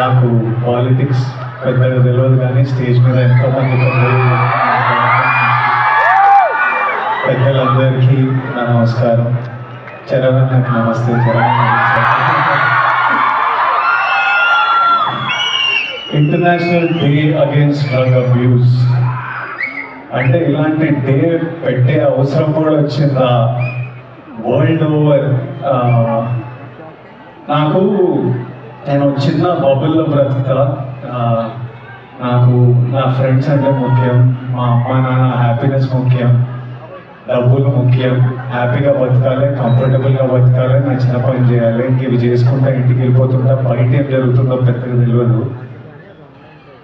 నాకు పాలిటిక్స్ పెద్దగా తెలియదు కానీ స్టేజ్ మీద ఎంతోమంది పెద్దలందరికీ నా నమస్కారం. చరణ్ నాకు నమస్తే. Charan international day against drug abuse అంటే ఇలాంటి డే పెట్టే అవసరం కూడా వచ్చిందా వరల్డ్ ఓవర్? నేను చిన్న బబుల్లో బ్రతుకుతా. నాకు నా ఫ్రెండ్స్ అంటే ముఖ్యం, మా అమ్మ నాన్న హ్యాపీనెస్ ముఖ్యం, డబ్బులు ముఖ్యం, హ్యాపీగా బతకాలి, కంఫర్టబుల్గా బతకాలి, నచ్చిన పని చేయాలి. ఇంక ఇవి చేసుకుంటా ఇంటికి వెళ్ళిపోతుంటా. బయట ఏం జరుగుతుందో పెద్దగా తెలియదు.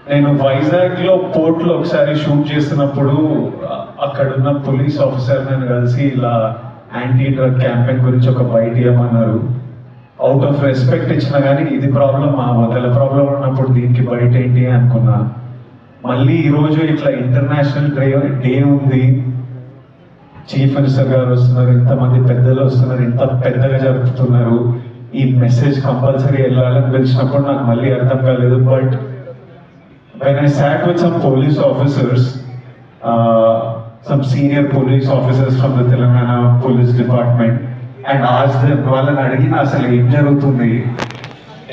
నేను వైజాగ్లో పోర్ట్లో ఒకసారి షూట్ చేస్తున్నప్పుడు అక్కడున్న పోలీస్ ఆఫీసర్ నన్ను కలిసి ఇలా యాంటీ డ్రగ్ క్యాంపెయిన్ గురించి ఒక బయట ఇవ్వమన్నారు. అవుట్ ఆఫ్ రెస్పెక్ట్ ఇచ్చినా కానీ ఇది ప్రాబ్లం, ఆ వదల ప్రాబ్లం ఉన్నప్పుడు దీనికి బయట ఏంటి అనుకున్నా. మళ్ళీ ఈరోజు ఇట్లా ఇంటర్నేషనల్ డే ఉంది, చీఫ్ మినిస్టర్ గారు వస్తున్నారు, ఇంతమంది పెద్దలు వస్తున్నారు, ఇంత పెద్దగా జరుపుతున్నారు, ఈ మెసేజ్ కంపల్సరీ వెళ్ళాలని పిలిచినప్పుడు నాకు మళ్ళీ అర్థం కాలేదు. But when I sat with some police officers, some senior police officers from the Telangana Police Department, and asked them, వాళ్ళని అడిగిన అసలు ఏం జరుగుతుంది,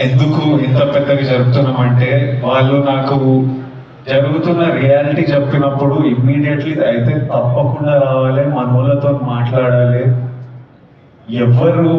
ఎందుకు ఇంత పెద్దగా జరుపుతున్నామంటే వాళ్ళు నాకు జరుగుతున్న రియాలిటీ చెప్పినప్పుడు ఇమ్మీడియట్లీ అయితే తప్పకుండా రావాలి, మనోళ్ళతో మాట్లాడాలి, ఎవరు